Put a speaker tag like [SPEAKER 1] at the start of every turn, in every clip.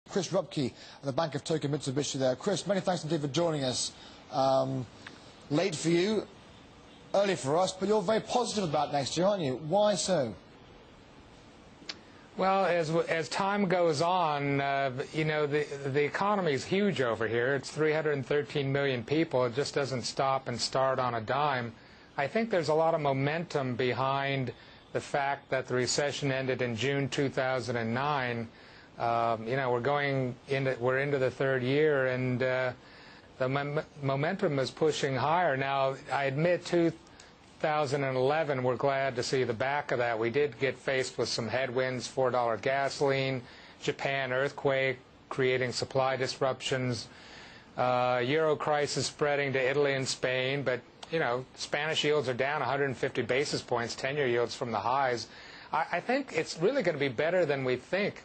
[SPEAKER 1] Chris Rupkey at the Bank of Tokyo-Mitsubishi there. Chris, many thanks indeed for joining us. Late for you, early for us, but you're very positive about next year, aren't you? Why so?
[SPEAKER 2] Well, as time goes on, you know, the economy is huge over here. It's 313 million people. It just doesn't stop and start on a dime. I think there's a lot of momentum behind the fact that the recession ended in June 2009. You know, we're into the third year, and the momentum is pushing higher. Now, I admit 2011, we're glad to see the back of that. We did get faced with some headwinds: $4 gasoline, Japan earthquake, creating supply disruptions, Euro crisis spreading to Italy and Spain. But, you know, Spanish yields are down 150 basis points, 10-year yields from the highs. I think it's really going to be better than we think.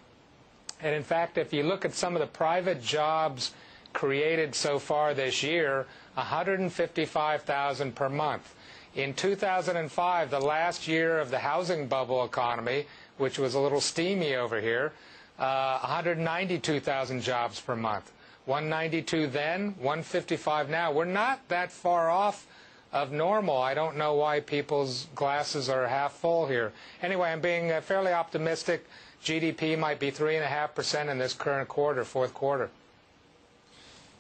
[SPEAKER 2] And in fact, if you look at some of the private jobs created so far this year, 155,000 per month. In 2005, the last year of the housing bubble economy, which was a little steamy over here, 192,000 jobs per month. 192 then, 155 now. We're not that far off of normal. I don't know why people's glasses are half full here. Anyway, I'm being fairly optimistic. GDP might be 3.5% in this current quarter, fourth quarter.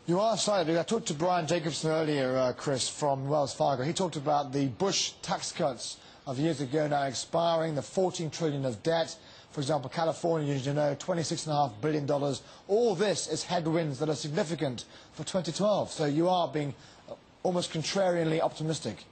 [SPEAKER 1] You are excited. I talked to Brian Jacobson earlier, Chris, from Wells Fargo. He talked about the Bush tax cuts of years ago now expiring, the $14 trillion of debt. For example, California, you know, $26.5 billion. All this is headwinds that are significant for 2012. So you are being almost contrarianly optimistic,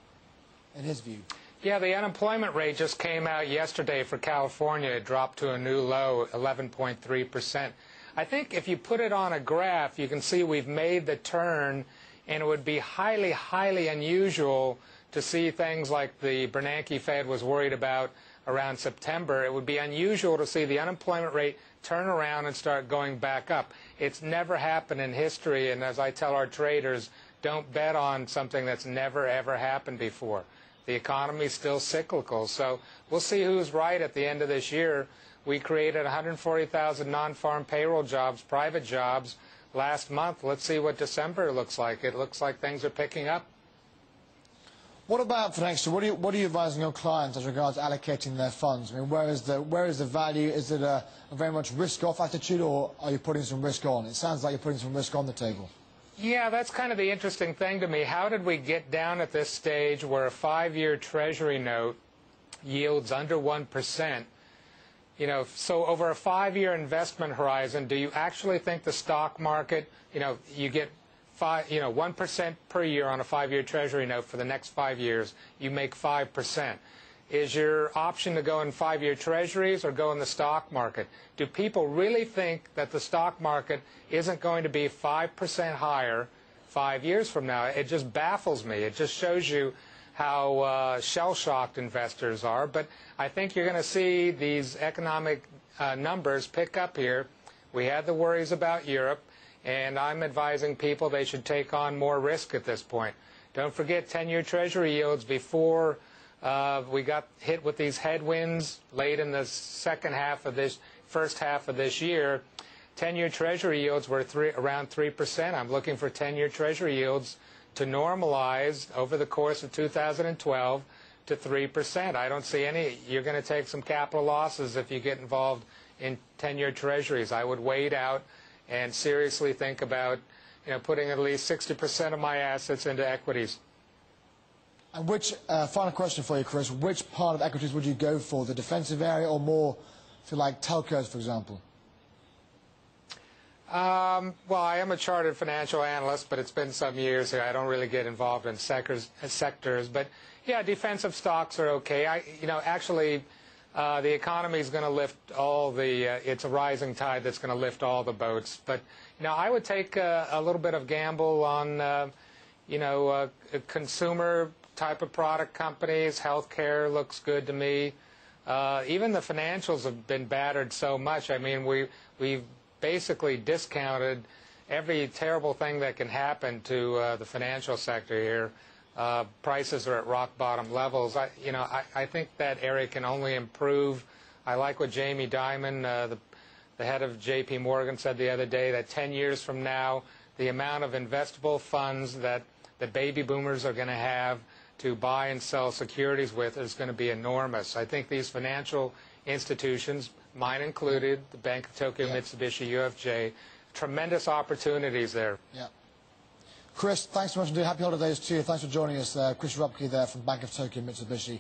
[SPEAKER 1] in his view.
[SPEAKER 2] Yeah, the unemployment rate just came out yesterday for California. It dropped to a new low, 11.3%. I think if you put it on a graph, you can see we've made the turn, and it would be highly, highly unusual to see things like the Bernanke Fed was worried about around September. It would be unusual to see the unemployment rate turn around and start going back up. It's never happened in history, and as I tell our traders, don't bet on something that's never, ever happened before. The economy is still cyclical, so we'll see who's right at the end of this year. We created 140,000 non-farm payroll jobs, private jobs, last month. Let's see what December looks like. It looks like things are picking up.
[SPEAKER 1] What about for next year? What are you advising your clients as regards allocating their funds? I mean, where is the value? Is it a very much risk-off attitude, or are you putting some risk on? It sounds like you're putting some risk on the table.
[SPEAKER 2] Yeah, that's kind of the interesting thing to me. How did we get down at this stage where a 5-year Treasury note yields under 1%? You know, so over a 5-year investment horizon, do you actually think the stock market, you know, you get 1% per year on a 5-year Treasury note for the next 5 years, you make 5%. Is your option to go in 5-year Treasuries or go in the stock market? Do people really think that the stock market isn't going to be 5% higher 5 years from now? It just baffles me. It just shows you how shell-shocked investors are. But I think you're going to see these economic numbers pick up here. We had the worries about Europe, and I'm advising people they should take on more risk at this point. Don't forget 10-year Treasury yields before we got hit with these headwinds late in the first half of this year. 10-year Treasury yields were around 3%. I'm looking for 10-year Treasury yields to normalize over the course of 2012 to 3%. I don't see any. You're going to take some capital losses if you get involved in 10-year Treasuries. I would wait out and seriously think about, you know, putting at least 60% of my assets into equities.
[SPEAKER 1] And which, final question for you, Chris, which part of equities would you go for, the defensive area or more, if you like, telcos, for example?
[SPEAKER 2] Well, I am a chartered financial analyst, but it's been some years here. I don't really get involved in sectors. But, yeah, defensive stocks are okay. You know, actually, the economy is going to lift all the, it's a rising tide that's going to lift all the boats. But, you know, I would take a little bit of gamble on, you know, consumer type of product companies. Healthcare looks good to me. Even the financials have been battered so much. I mean, we've basically discounted every terrible thing that can happen to the financial sector here. Prices are at rock bottom levels. I think that area can only improve. I like what Jamie Dimon, the The head of J.P. Morgan said the other day that 10 years from now, the amount of investable funds that the baby boomers are going to have to buy and sell securities with is going to be enormous. I think these financial institutions, mine included, the Bank of Tokyo-Mitsubishi UFJ, tremendous opportunities there.
[SPEAKER 1] Yeah. Chris, thanks so much indeed. Happy holidays to you. Thanks for joining us there. Chris Rupkey there from Bank of Tokyo-Mitsubishi.